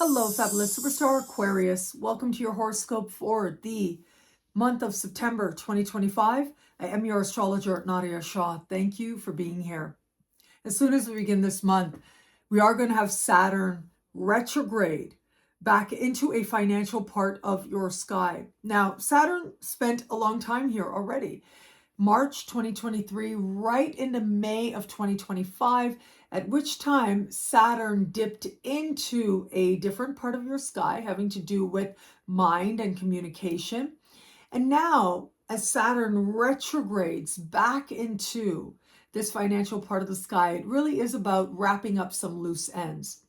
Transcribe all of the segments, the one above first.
Hello, fabulous superstar Aquarius. Welcome to your horoscope for the month of September 2025. I am your astrologer, Nadiya Shah. Thank you for being here. As soon as we begin this month, we are going to have Saturn retrograde back into a financial part of your sky. Now, Saturn spent a long time here already. March 2023, right into May of 2025, at which time Saturn dipped into a different part of your sky having to do with mind and communication. And now, as Saturn retrogrades back into this financial part of the sky, it really is about wrapping up some loose ends.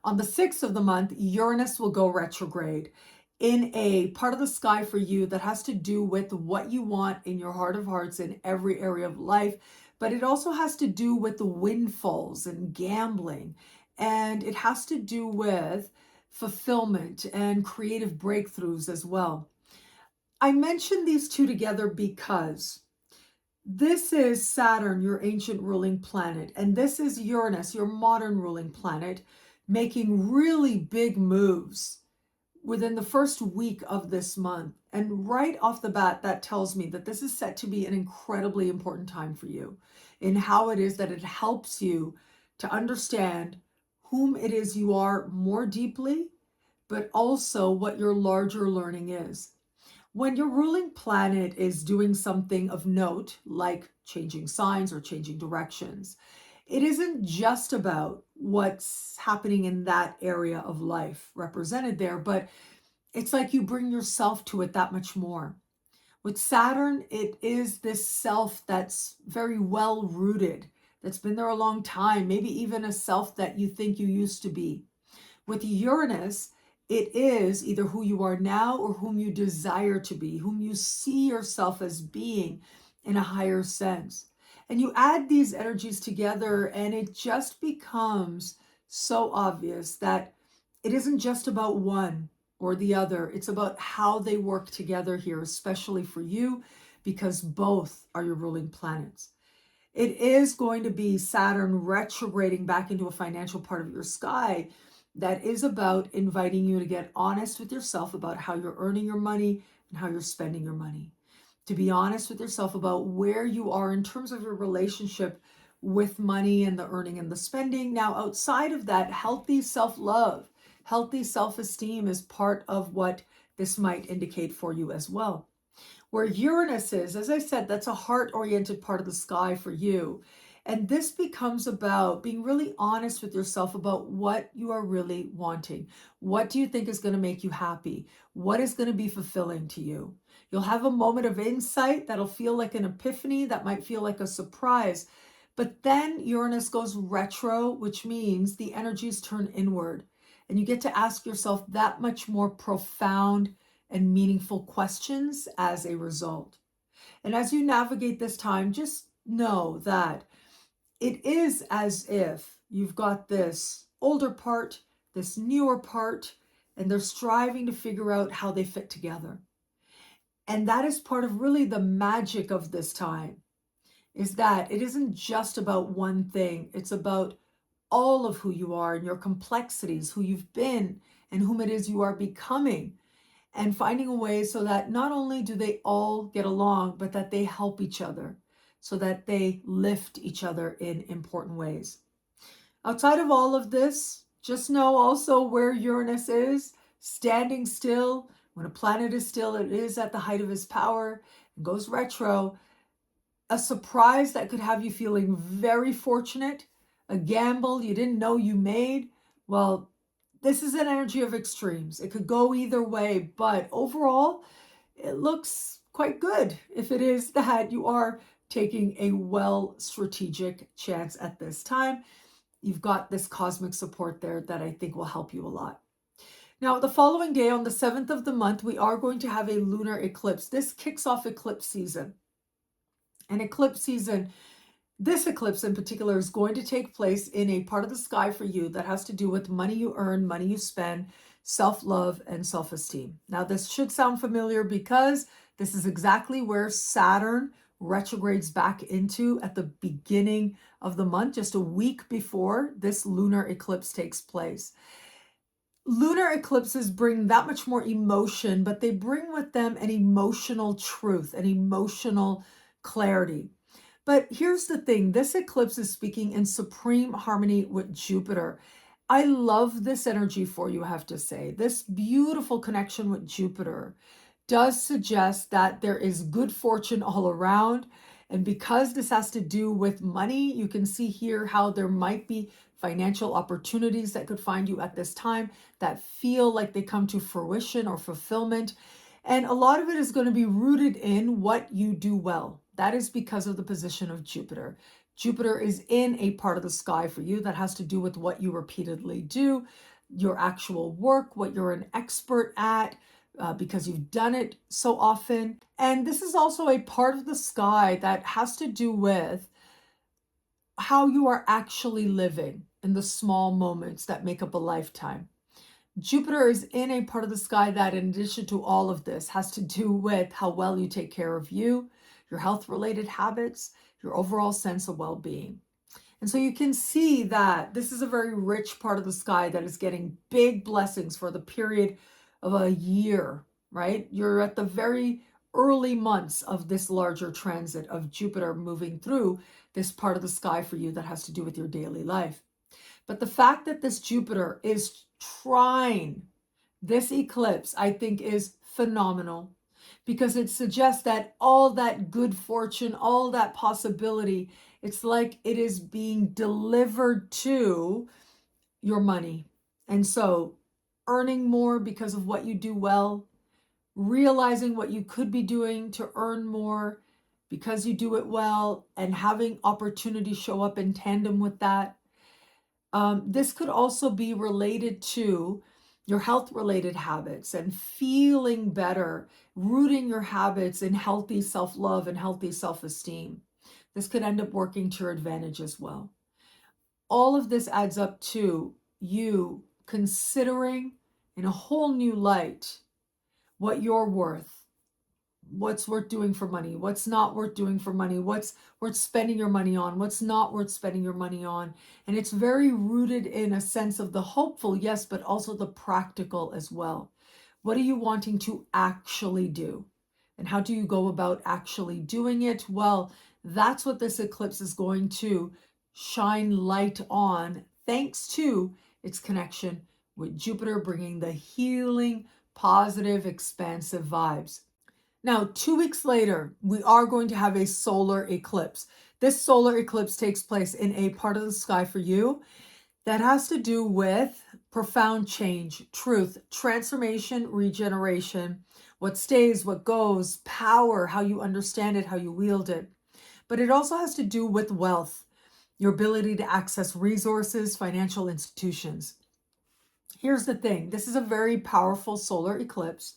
On the 6th of the month, Uranus will go retrograde in a part of the sky for you that has to do with what you want in your heart of hearts in every area of life, but it also has to do with the windfalls and gambling, and it has to do with fulfillment and creative breakthroughs as well. I mention these two together because this is Saturn, your ancient ruling planet, and this is Uranus, your modern ruling planet, making really big moves within the first week of this month. And right off the bat, that tells me that this is set to be an incredibly important time for you in how it is that it helps you to understand whom it is you are more deeply, but also what your larger learning is. When your ruling planet is doing something of note, like changing signs or changing directions, it isn't just about what's happening in that area of life represented there, but it's like you bring yourself to it that much more. With Saturn, it is this self that's very well rooted, that's been there a long time, maybe even a self that you think you used to be. With Uranus, it is either who you are now or whom you desire to be, whom you see yourself as being in a higher sense. And you add these energies together, and it just becomes so obvious that it isn't just about one or the other. It's about how they work together here, especially for you, because both are your ruling planets. It is going to be Saturn retrograding back into a financial part of your sky that is about inviting you to get honest with yourself about how you're earning your money and how you're spending your money. To be honest with yourself about where you are in terms of your relationship with money and the earning and the spending. Now, outside of that, healthy self-love, healthy self-esteem is part of what this might indicate for you as well. Where Uranus is, as I said, that's a heart-oriented part of the sky for you. And this becomes about being really honest with yourself about what you are really wanting. What do you think is going to make you happy? What is going to be fulfilling to you? You'll have a moment of insight that'll feel like an epiphany, that might feel like a surprise. But then Uranus goes retro, which means the energies turn inward. And you get to ask yourself that much more profound and meaningful questions as a result. And as you navigate this time, just know that it is as if you've got this older part, this newer part, and they're striving to figure out how they fit together. And that is part of really the magic of this time, is that it isn't just about one thing. It's about all of who you are and your complexities, who you've been and whom it is you are becoming, and finding a way so that not only do they all get along, but that they help each other, so that they lift each other in important ways. Outside of all of this, just know also where Uranus is, standing still. When a planet is still, it is at the height of its power and goes retro. A surprise that could have you feeling very fortunate, a gamble you didn't know you made. Well, this is an energy of extremes. It could go either way, but overall, it looks quite good if it is that you are taking a well strategic chance at this time. You've got this cosmic support there that I think will help you a lot. Now, the following day, on the 7th of the month, we are going to have a lunar eclipse. This kicks off eclipse season. And eclipse season, this eclipse in particular, is going to take place in a part of the sky for you that has to do with money you earn, money you spend, self-love, and self-esteem. Now, this should sound familiar because this is exactly where Saturn retrogrades back into at the beginning of the month, just a week before this lunar eclipse takes place. Lunar eclipses bring that much more emotion, but they bring with them an emotional truth, an emotional clarity. But here's the thing, this eclipse is speaking in supreme harmony with Jupiter. I love this energy for you, I have to say. This beautiful connection with Jupiter does suggest that there is good fortune all around. And because this has to do with money, you can see here how there might be financial opportunities that could find you at this time that feel like they come to fruition or fulfillment. And a lot of it is going to be rooted in what you do well. That is because of the position of Jupiter. Jupiter is in a part of the sky for you that has to do with what you repeatedly do, your actual work, what you're an expert at, because you've done it so often. And this is also a part of the sky that has to do with how you are actually living in the small moments that make up a lifetime. Jupiter is in a part of the sky that, in addition to all of this, has to do with how well you take care of you, your health-related habits, your overall sense of well-being. And so you can see that this is a very rich part of the sky that is getting big blessings for the period of a year, right? You're at the very early months of this larger transit of Jupiter moving through this part of the sky for you that has to do with your daily life. But the fact that this Jupiter is trine this eclipse, I think, is phenomenal because it suggests that all that good fortune, all that possibility, it's like it is being delivered to your money. And so earning more because of what you do well, realizing what you could be doing to earn more because you do it well, and having opportunity show up in tandem with that. This could also be related to your health related habits and feeling better, rooting your habits in healthy self love and healthy self esteem. This could end up working to your advantage as well. All of this adds up to you considering in a whole new light what you're worth, what's worth doing for money, what's not worth doing for money, what's worth spending your money on, what's not worth spending your money on. And it's very rooted in a sense of the hopeful, yes, but also the practical as well. What are you wanting to actually do? And how do you go about actually doing it? Well, that's what this eclipse is going to shine light on, thanks to its connection with Jupiter, bringing the healing, positive, expansive vibes. Now, 2 weeks later, we are going to have a solar eclipse. This solar eclipse takes place in a part of the sky for you that has to do with profound change, truth, transformation, regeneration, what stays, what goes, power, how you understand it, how you wield it. But it also has to do with wealth, your ability to access resources, financial institutions. Here's the thing, this is a very powerful solar eclipse.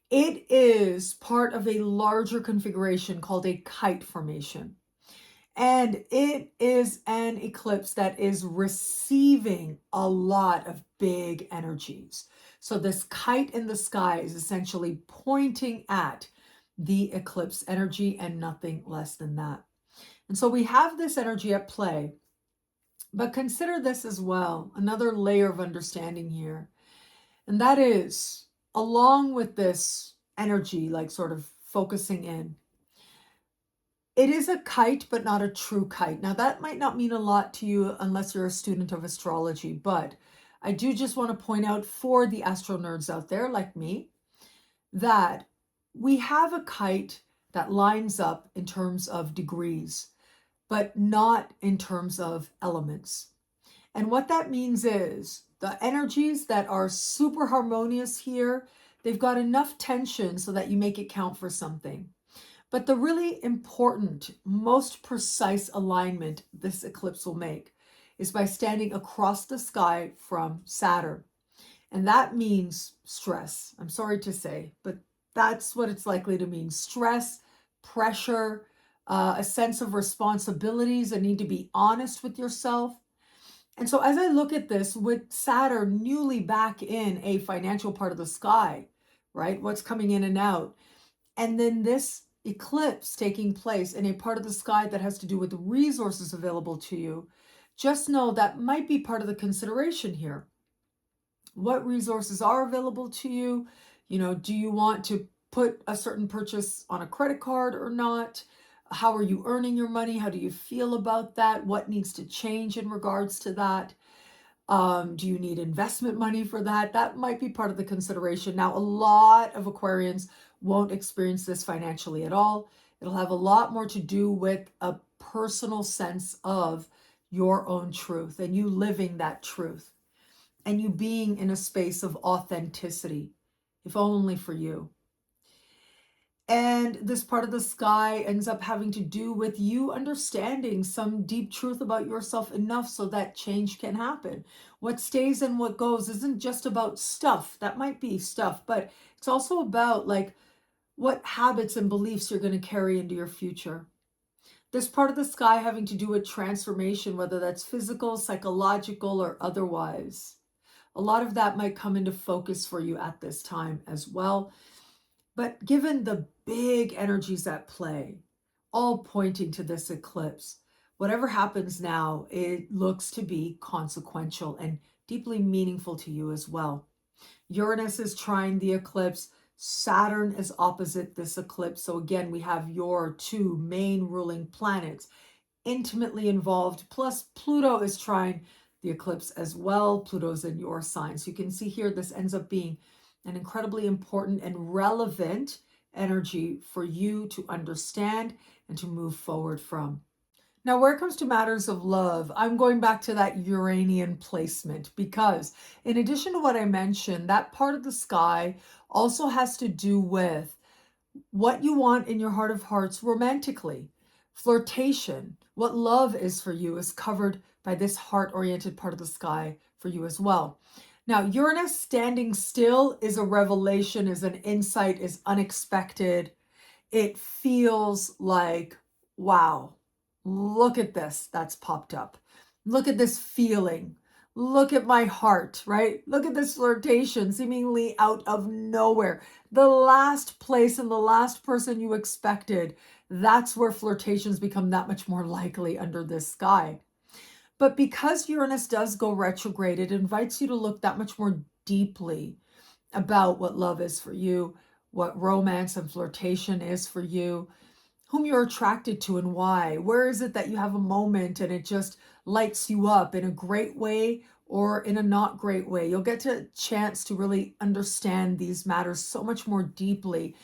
It is part of a larger configuration called a kite formation. And it is an eclipse that is receiving a lot of big energies. So this kite in the sky is essentially pointing at the eclipse energy and nothing less than that. And so we have this energy at play, but consider this as well, another layer of understanding here. And that is, along with this energy, like sort of focusing in, it is a kite, but not a true kite. Now, that might not mean a lot to you unless you're a student of astrology, but I do just want to point out for the astro nerds out there like me that we have a kite that lines up in terms of degrees, but not in terms of elements. And what that means is the energies that are super harmonious here, they've got enough tension so that you make it count for something. But the really important, most precise alignment this eclipse will make is by standing across the sky from Saturn. And that means stress. I'm sorry to say, but that's what it's likely to mean. Stress, pressure, a sense of responsibilities, a need to be honest with yourself. And so as I look at this with Saturn newly back in a financial part of the sky, right? What's coming in and out. And then this eclipse taking place in a part of the sky that has to do with the resources available to you, just know that might be part of the consideration here. What resources are available to you? Do you want to put a certain purchase on a credit card or not? How are you earning your money? How do you feel about that? What needs to change in regards to that? Do you need investment money for that? That might be part of the consideration. Now, a lot of Aquarians won't experience this financially at all. It'll have a lot more to do with a personal sense of your own truth and you living that truth and you being in a space of authenticity, if only for you. And this part of the sky ends up having to do with you understanding some deep truth about yourself enough so that change can happen. What stays and what goes isn't just about stuff. That might be stuff, but it's also about like what habits and beliefs you're going to carry into your future. This part of the sky having to do with transformation, whether that's physical, psychological, or otherwise. A lot of that might come into focus for you at this time as well. But given the big energies at play, all pointing to this eclipse, whatever happens now, it looks to be consequential and deeply meaningful to you as well. Uranus is trine the eclipse. Saturn is opposite this eclipse. So again, we have your two main ruling planets intimately involved. Plus Pluto is trine the eclipse as well. Pluto's in your sign. So you can see here, this ends up being an incredibly important and relevant energy for you to understand and to move forward from. Now, where it comes to matters of love, I'm going back to that Uranian placement because in addition to what I mentioned, that part of the sky also has to do with what you want in your heart of hearts romantically. Flirtation, what love is for you, is covered by this heart-oriented part of the sky for you as well. Now, Uranus standing still is a revelation, is an insight, is unexpected. It feels like, wow, look at this that's popped up. Look at this feeling. Look at my heart, right? Look at this flirtation seemingly out of nowhere. The last place and the last person you expected, that's where flirtations become that much more likely under this sky. But because Uranus does go retrograde, it invites you to look that much more deeply about what love is for you, what romance and flirtation is for you, whom you're attracted to and why. Where is it that you have a moment and it just lights you up in a great way or in a not great way? You'll get a chance to really understand these matters so much more deeply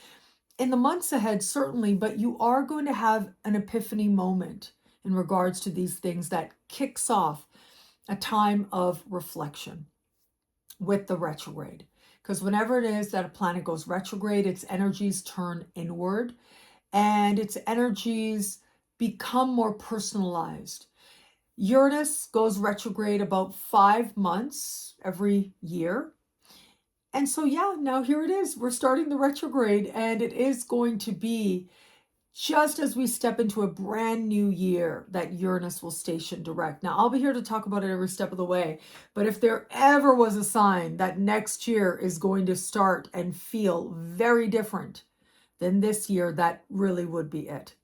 in the months ahead, certainly, but you are going to have an epiphany moment in regards to these things that kicks off a time of reflection with the retrograde. Because whenever it is that a planet goes retrograde, its energies turn inward and its energies become more personalized. Uranus goes retrograde about 5 months every year. And so, yeah, now here it is. We're starting the retrograde, and it is going to be just as we step into a brand new year that Uranus will station direct. Now, I'll be here to talk about it every step of the way, but if there ever was a sign that next year is going to start and feel very different than this year, that really would be it.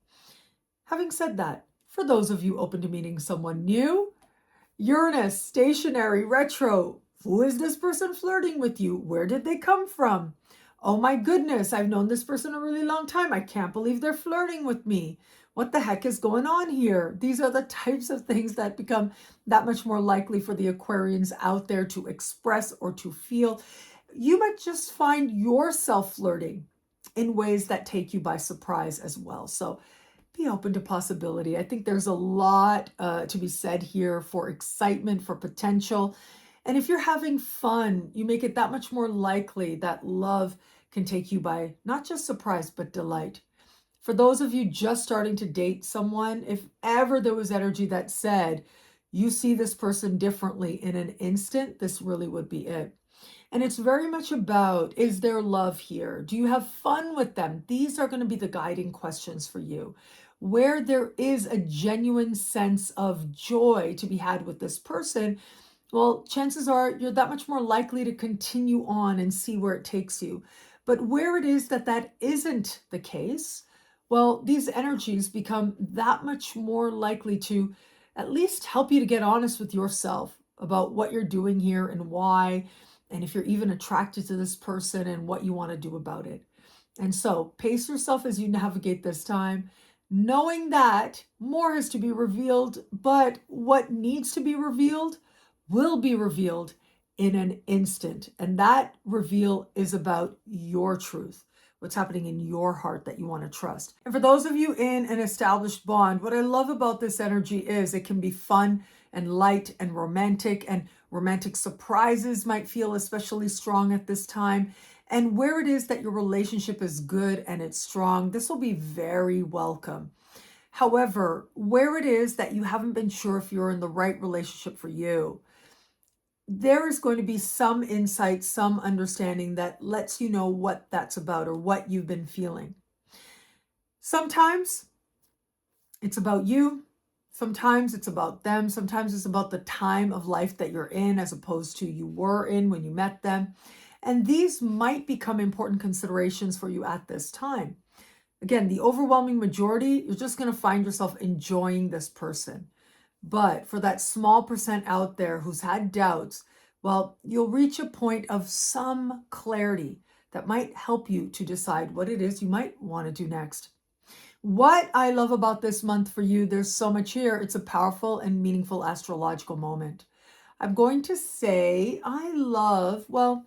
Having said that, for those of you open to meeting someone new, Uranus, stationary, retro. Who is this person flirting with you? Where did they come from? Oh my goodness, I've known this person a really long time. I can't believe they're flirting with me. What the heck is going on here? These are the types of things that become that much more likely for the Aquarians out there to express or to feel. You might just find yourself flirting in ways that take you by surprise as well. So be open to possibility. I think there's a lot to be said here for excitement, for potential. And if you're having fun, you make it that much more likely that love can take you by not just surprise, but delight. For those of you just starting to date someone, if ever there was energy that said, you see this person differently in an instant, this really would be it. And it's very much about, is there love here? Do you have fun with them? These are going to be the guiding questions for you. Where there is a genuine sense of joy to be had with this person, well, chances are you're that much more likely to continue on and see where it takes you. But where it is that that isn't the case, well, these energies become that much more likely to at least help you to get honest with yourself about what you're doing here and why, and if you're even attracted to this person and what you want to do about it. And so pace yourself as you navigate this time, knowing that more has to be revealed, but what needs to be revealed will be revealed in an instant. And that reveal is about your truth, what's happening in your heart that you want to trust. And for those of you in an established bond, what I love about this energy is it can be fun and light and romantic surprises might feel especially strong at this time. And where it is that your relationship is good and it's strong, this will be very welcome. However, where it is that you haven't been sure if you're in the right relationship for you, there is going to be some insight, some understanding that lets you know what that's about or what you've been feeling. Sometimes it's about you. Sometimes it's about them. Sometimes it's about the time of life that you're in as opposed to you were in when you met them. And these might become important considerations for you at this time. Again, the overwhelming majority, you're just going to find yourself enjoying this person. But for that small percent out there who's had doubts, well, you'll reach a point of some clarity that might help you to decide what it is you might want to do next. What I love about this month for you, there's so much here. It's a powerful and meaningful astrological moment. I'm going to say I love, well,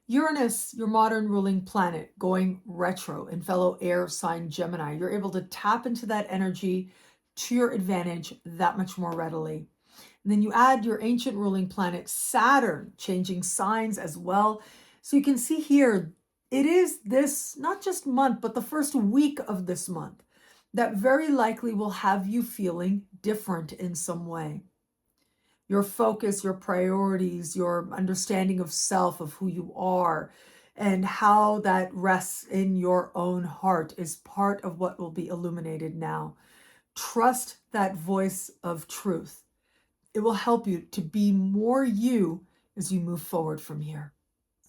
Uranus, your modern ruling planet, going retro in fellow air sign Gemini. You're able to tap into that energy to your advantage that much more readily. And then you add your ancient ruling planet, Saturn, changing signs as well. So you can see here, it is this, not just month, but the first week of this month that very likely will have you feeling different in some way. Your focus, your priorities, your understanding of self, of who you are, and how that rests in your own heart is part of what will be illuminated now. Trust that voice of truth. It will help you to be more you as you move forward from here.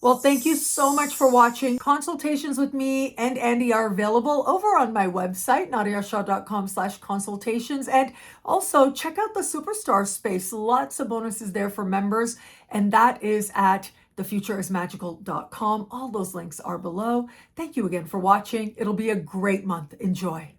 Well, thank you so much for watching. Consultations with me and Andy are available over on my website, nadiyashah.com/consultations. And also check out the Superstar space. Lots of bonuses there for members. And that is at thefutureismagical.com. All those links are below. Thank you again for watching. It'll be a great month. Enjoy.